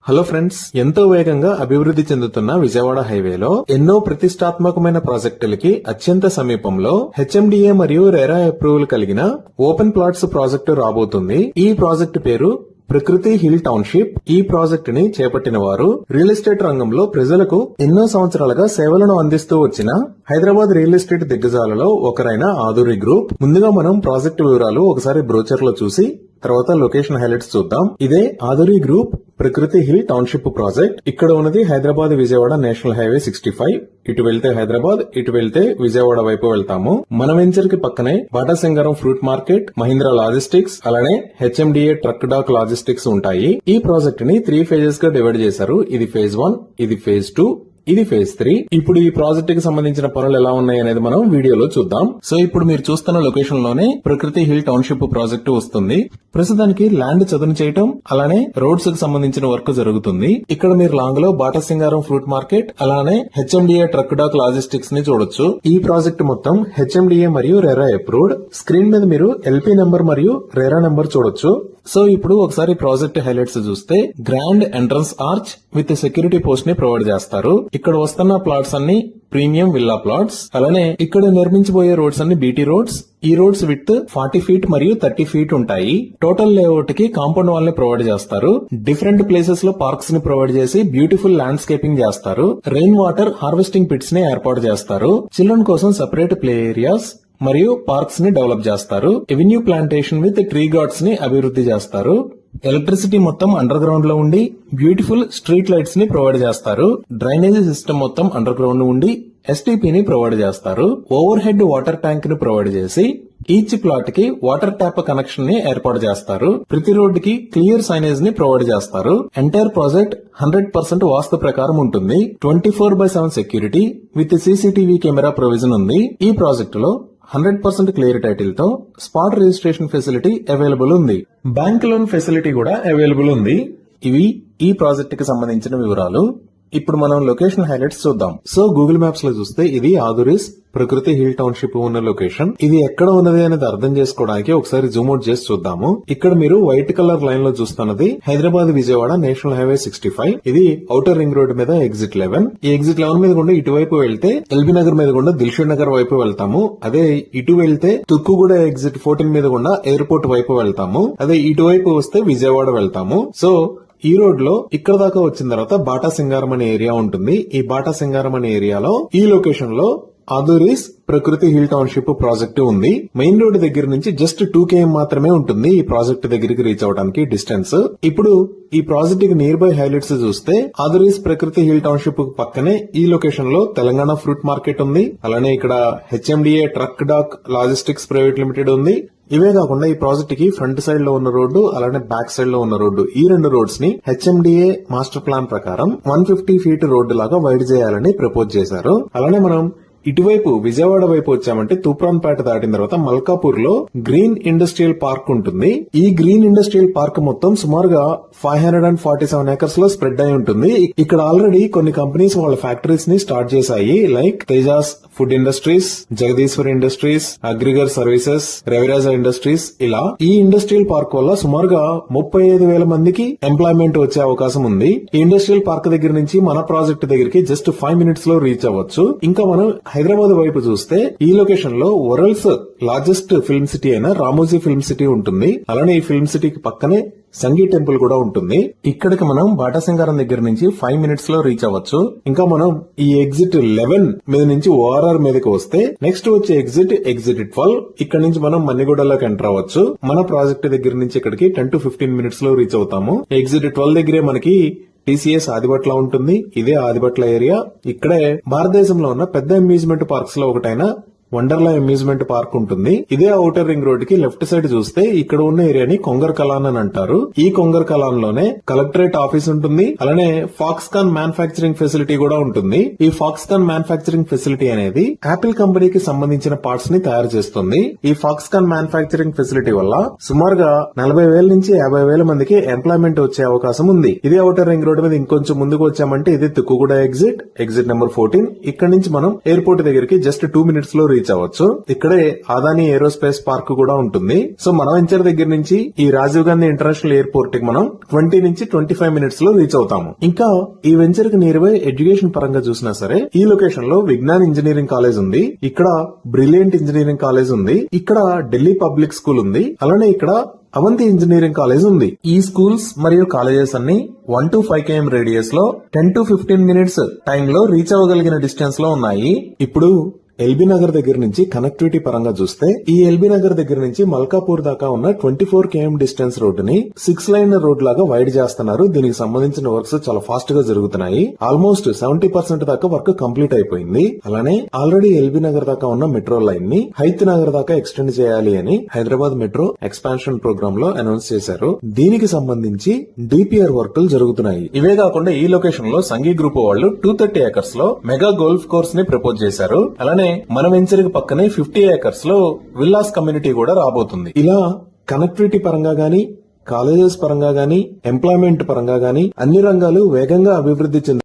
Hello friends, ఎంతో వేగంగా అభివృద్ధి చెందుతున్న విజయవాడ హైవేలో ఎన్నో ప్రతిష్టాత్మకమైన ప్రాజెక్టులకి అత్యంత సమీపంలో హెచ్ఎండిఏ మరియు రెరా అప్రూవల్ కలిగిన ఓపెన్ ప్లాట్స్ ప్రాజెక్టు రాబోతుంది. ఈ ప్రాజెక్టు పేరు ప్రకృతి హిల్ టౌన్షిప్. ఈ ప్రాజెక్ట్ ని చేపట్టిన వారు రియల్ ఎస్టేట్ రంగంలో ప్రజలకు ఎన్నో సంవత్సరాలుగా సేవలను అందిస్తూ వచ్చిన హైదరాబాద్ రియల్ ఎస్టేట్ దిగ్గజాలలో ఒకరైన ఆదురి గ్రూప్. ముందుగా మనం ప్రాజెక్టు వివరాలు ఒకసారి బ్రోచర్ లో చూసి తర్వాత లొకేషన్ హైలైట్స్ చూద్దాం. ఇదే ఆదురి గ్రూప్ ప్రకృతి హిల్ టౌన్షిప్ ప్రాజెక్ట్. ఇక్కడ ఉన్నది హైదరాబాద్ విజయవాడ నేషనల్ హైవే 65. ఇటు వెళ్తే హైదరాబాద్, ఇటు వెళ్తే విజయవాడ వైపు వెళ్తాము. మన వెంచర్ కి పక్కనే బాటా సింగారం ఫ్రూట్ మార్కెట్, మహీంద్రా లాజిస్టిక్స్, అలానే హెచ్ఎండిఏ ట్రక్ డాక్ లాజిస్టిక్స్ ఉంటాయి. ఈ ప్రాజెక్ట్ ని 3 phases గా డివైడ్ చేశారు. ఇది ఫేజ్ 1, ఇది ఫేజ్ 2, ఇది ఫేజ్ 3. ఇప్పుడు ఈ ప్రాజెక్ట్ కి సంబంధించిన పనులు ఎలా ఉన్నాయి అనేది మనం వీడియోలో చూద్దాం. సో ఇప్పుడు మీరు చూస్తున్న లొకేషన్ లోనే ప్రకృతి హిల్ టౌన్షిప్ ప్రాజెక్టు వస్తుంది. ప్రస్తుతానికి ల్యాండ్ చదును చేయటం, అలానే రోడ్స్ కి సంబంధించిన వర్క్ జరుగుతుంది. ఇక్కడ మీరు లాంగ్ లో బాటా సింగారం ఫ్రూట్ మార్కెట్, అలానే హెచ్ఎండిఏ ట్రక్ డాక్ లాజిస్టిక్స్ ని చూడొచ్చు. ఈ ప్రాజెక్ట్ మొత్తం హెచ్ఎండిఏ మరియు రెరా అప్రూవ్డ్. స్క్రీన్ మీద మీరు ఎల్పీ నెంబర్ మరియు రెరా నెంబర్ చూడొచ్చు. సో ఇప్పుడు ఒకసారి ప్రాజెక్ట్ హైలైట్స్ చూస్తే grand entrance arch with security post ని ప్రొవైడ్ చేస్తారు. ఇక్కడ వస్తున్న ప్లాట్స్ అన్ని ప్రీమియం విల్లా ప్లాట్స్. అలానే ఇక్కడ నిర్మించబోయే రోడ్స్ అన్ని బీటీ రోడ్స్. ఈ రోడ్స్ విత్ 40 feet మరియు 30 feet ఉంటాయి. టోటల్ లేఅవుట్ కి కాంపౌండ్ వాల్ ని ప్రొవైడ్ చేస్తారు. డిఫరెంట్ ప్లేసెస్ లో పార్క్స్ ని ప్రొవైడ్ చేసి బ్యూటిఫుల్ ల్యాండ్స్కేపింగ్ చేస్తారు. రెయిన్ వాటర్ హార్వెస్టింగ్ పిట్స్ ని ఏర్పాటు చేస్తారు. చిల్డ్రన్ కోసం సెపరేట్ ప్లే ఏరియాస్ మరియు పార్క్స్ ని డెవలప్ చేస్తారు. Avenue plantation with tree guards ని అభివృద్ధి చేస్తారు. ఎలక్ట్రిసిటీ మొత్తం అండర్ గ్రౌండ్ లో ఉండి బ్యూటిఫుల్ స్ట్రీట్ లైట్స్ ని ప్రొవైడ్ చేస్తారు. డ్రైనేజీ సిస్టమ్ మొత్తం అండర్ గ్రౌండ్ ఉండి ఎస్టీపీ ని ప్రొవైడ్ చేస్తారు. ఓవర్ హెడ్ వాటర్ ట్యాంక్ ని ప్రొవైడ్ చేసి ఈచ్ ప్లాట్ కి వాటర్ ట్యాప్ కనెక్షన్ ని ఏర్పాటు చేస్తారు. ప్రతి రోడ్డు కి క్లియర్ సైనేజ్ ని ప్రొవైడ్ చేస్తారు. ఎంటైర్ ప్రాజెక్ట్ 100% వాస్తు ప్రకారం ఉంటుంది. 24/7 security with CCTV camera provision ఉంది. ఈ ప్రాజెక్ట్ లో 100% క్లియర్ టైటిల్ తో స్పాట్ రిజిస్ట్రేషన్ ఫెసిలిటీ అవైలబుల్ ఉంది. బ్యాంక్ లోన్ ఫెసిలిటీ కూడా అవైలబుల్ ఉంది. ఇవి ఈ ప్రాజెక్ట్ కి సంబంధించిన వివరాలు. ఇప్పుడు మనం లొకేషన్ హైలైట్స్ చూద్దాం. సో గూగుల్ మ్యాప్స్ లో చూస్తే ఇది ఆదురిస్ ప్రకృతి హిల్ టౌన్షిప్ ఉన్న లొకేషన్. ఇది ఎక్కడ ఉన్నది అనేది అర్థం చేసుకోవడానికి ఒకసారి జూమ్ అవుట్ చేసి చూద్దాము. ఇక్కడ మీరు వైట్ కలర్ లైన్ లో చూస్తున్నది హైదరాబాద్ విజయవాడ నేషనల్ హైవే 65. ఇది ఔటర్ రింగ్ రోడ్ మీద ఎగ్జిట్ 11. ఈ ఎగ్జిట్ 11 మీద గుండా ఇటువైపు వెళ్తే ఎల్బీ నగర్ మీద గుండా దిల్షుక్ నగర్ వైపు వెళ్తాము. అదే ఇటు వెళ్తే తుక్కుగూడ ఎగ్జిట్ 14 మీద గుండా ఎయిర్పోర్ట్ వైపు వెళ్తాము. అదే ఇటువైపు వస్తే విజయవాడ వెళ్తాము. సో ఈ రోడ్ లో ఇక్కడ దాకా వచ్చిన తర్వాత బాటా సింగారం అనే ఏరియా ఉంటుంది. ఈ బాటా సింగారం అనే ఏరియాలో ఈ లొకేషన్ లో ఆదురిస్ ప్రకృతి హిల్ టౌన్షిప్ ప్రాజెక్టు ఉంది. మెయిన్ రోడ్ దగ్గర నుంచి జస్ట్ 2 km మాత్రమే ఉంటుంది ఈ ప్రాజెక్ట్ దగ్గరికి రీచ్ అవడానికి డిస్టెన్స్. ఇప్పుడు ఈ ప్రాజెక్ట్ కి నియర్ బై హైలైట్స్ చూస్తే ఆదురిస్ ప్రకృతి హిల్ టౌన్షిప్ పక్కనే ఈ లొకేషన్ లో తెలంగాణ ఫ్రూట్ మార్కెట్ ఉంది. అలానే ఇక్కడ HMDA truck dock logistics private limited ఉంది. ఇవే కాకుండా ఈ ప్రాజెక్ట్ కి ఫ్రంట్ సైడ్ లో ఉన్న రోడ్డు, అలానే బ్యాక్ సైడ్ లో ఉన్న రోడ్డు, ఈ 2 రోడ్స్ ని హెచ్ఎండిఏ మాస్టర్ ప్లాన్ ప్రకారం 150 feet రోడ్డు లాగా వైడ్ చేయాలని ప్రపోజ్ చేశారు. అలానే మనం ఇటువైపు విజయవాడ వైపు వచ్చామంటే తూప్రాన్పేట దాటిన తర్వాత మల్కాపూర్ లో గ్రీన్ ఇండస్ట్రియల్ పార్క్ ఉంటుంది. ఈ గ్రీన్ ఇండస్ట్రియల్ పార్క్ మొత్తం సుమారుగా 547 acres లో స్ప్రెడ్ అయి ఉంటుంది. ఇక్కడ ఆల్రెడీ కొన్ని కంపెనీస్ వాళ్ళ ఫ్యాక్టరీస్ ని స్టార్ట్ చేశాయి. Like Tejas food industries, Jagadishwar industries, అగ్రిగర్ సర్వీసెస్, రవిరాజా ఇండస్ట్రీస్. ఇలా ఈ ఇండస్ట్రియల్ పార్క్ వల్ల సుమారుగా 35,000 మందికి ఎంప్లాయ్మెంట్ వచ్చే అవకాశం ఉంది. ఈ ఇండస్ట్రియల్ పార్క్ దగ్గర నుంచి మన ప్రాజెక్ట్ దగ్గరికి జస్ట్ 5 minutes లో రీచ్ అవ్వచ్చు. ఇంకా మనం హైదరాబాద్ వైపు చూస్తే ఈ లొకేషన్ లో వరల్డ్స్ లార్జెస్ట్ ఫిల్మ్ సిటీ అయిన రామోజీ ఫిల్మ్ సిటీ ఉంటుంది. అలానే ఈ ఫిల్మ్ సిటీకి పక్కనే సంగీ టెంపుల్ కూడా ఉంటుంది. ఇక్కడికి మనం బాటా సింగారం దగ్గర నుంచి 5 minutes లో రీచ్ అవ్వచ్చు. ఇంకా మనం ఈ ఎగ్జిట్ 11 మీద నుంచి ఓఆర్ఆర్ మీదకి వస్తే నెక్స్ట్ వచ్చే ఎగ్జిట్ 12. ఇక్కడ నుంచి మనం మన్నిగూడలోకి ఎంటర్ అవ్వచ్చు. మన ప్రాజెక్ట్ దగ్గర నుంచి ఇక్కడికి 10 to 15 minutes లో రీచ్ అవుతాము. ఎగ్జిట్ 12 దగ్గరే మనకి టీసీఎస్ ఆదిబట్ల ఉంటుంది. ఇదే ఆదిబట్ల ఏరియా. ఇక్కడే భారతదేశంలో ఉన్న పెద్ద అమ్యూజ్మెంట్ పార్క్స్ లో ఒకటైన వండర్లా అమ్యూజ్మెంట్ పార్క్ ఉంటుంది. ఇదే ఔటర్ రింగ్ రోడ్ కి లెఫ్ట్ సైడ్ చూస్తే ఇక్కడ ఉన్న ఏరియాని కొంగర్ కలాన్ అని అంటారు. ఈ కొంగర్ కలాన్ లోనే కలెక్టరేట్ ఆఫీస్ ఉంటుంది. అలానే ఫాక్స్కాన్ మ్యానుఫ్యాక్చరింగ్ ఫెసిలిటీ కూడా ఉంటుంది. ఈ ఫాక్స్కాన్ మ్యానుఫ్యాక్చరింగ్ ఫెసిలిటీ అనేది యాపిల్ కంపెనీకి సంబంధించిన పార్ట్స్ ని తయారు చేస్తుంది. ఈ ఫాక్స్కాన్ మ్యానుఫ్యాక్చరింగ్ ఫెసిలిటీ వల్ల సుమారుగా 40,000 నుంచి 50,000 మందికి ఎంప్లాయ్మెంట్ వచ్చే అవకాశం ఉంది. ఇదే ఔటర్ రింగ్ రోడ్ మీద ఇంకొంచెం ముందుకు వచ్చామంటే ఇది తుక్కుగూడ ఎగ్జిట్ నెంబర్ 14. ఇక్కడ నుంచి మనం ఎయిర్పోర్ట్ దగ్గరికి జస్ట్ 2 minutes లో రీచ్ అవ్వచ్చు. ఇక్కడే అదానీ ఏరోస్పేస్ పార్క్ కూడా ఉంటుంది. సో మన వెంచర్ దగ్గర నుంచి ఈ రాజీవ్ గాంధీ ఇంటర్నేషనల్ ఎయిర్పోర్ట్ కి మనం 20 నుంచి 25 మినిట్స్ లో రీచ్ అవుతాము. ఇంకా ఈ వెంచర్ కి నియర్ బై ఎడ్యుకేషన్ పరంగా చూసినా సరే ఈ లొకేషన్ లో విజ్ఞాన్ ఇంజనీరింగ్ కాలేజ్ ఉంది, ఇక్కడ బ్రిలియంట్ ఇంజనీరింగ్ కాలేజ్ ఉంది, ఇక్కడ ఢిల్లీ పబ్లిక్ స్కూల్ ఉంది, అలానే ఇక్కడ అవంతి ఇంజనీరింగ్ కాలేజ్ ఉంది. ఈ స్కూల్స్ మరియు కాలేజెస్ అన్ని 1 to 5 km రేడియస్ లో 10 to 15 మినిట్స్ టైమ్ లో రీచ్ అవ్వగలిగిన డిస్టెన్స్ లో ఉన్నాయి. ఇప్పుడు ఎల్బీ నగర్ దగ్గర నుంచి కనెక్టివిటీ పరంగా చూస్తే ఈ ఎల్బీ నగర్ దగ్గర నుంచి మల్కాపూర్ దాకా ఉన్న 24 km డిస్టెన్స్ రోడ్డుని 6 లైన్ రోడ్ లాగా వైడ్ చేస్తున్నారు. దీనికి సంబంధించిన వర్క్స్ చాలా ఫాస్ట్ గా జరుగుతున్నాయి. ఆల్మోస్ట్ 70% దాకా వర్క్ కంప్లీట్ అయిపోయింది. అలానే ఆల్రెడీ ఎల్బీ నగర్ దాకా ఉన్న మెట్రో లైన్ ని హైత్ నగర్ దాకా ఎక్స్టెండ్ చేయాలి అని హైదరాబాద్ మెట్రో ఎక్స్పాన్షన్ ప్రోగ్రామ్ లో అనౌన్స్ చేశారు. దీనికి సంబంధించి డిపిఆర్ వర్కులు జరుగుతున్నాయి. ఇవే కాకుండా ఈ లొకేషన్ లో సంఘీ గ్రూప్ వాళ్ళు 230 acres లో మెగా గోల్ఫ్ కోర్స్ ని ప్రపోజ్ చేశారు. అలానే మన వెంచర్ కి పక్కనే 50 acres లో విల్లాస్ కమ్యూనిటీ కూడా రాబోతుంది. ఇలా కనెక్టివిటీ పరంగా గానీ, కాలేజెస్ పరంగా గానీ, ఎంప్లాయ్మెంట్ పరంగా గానీ అన్ని రంగాలు వేగంగా అభివృద్ధి చెంది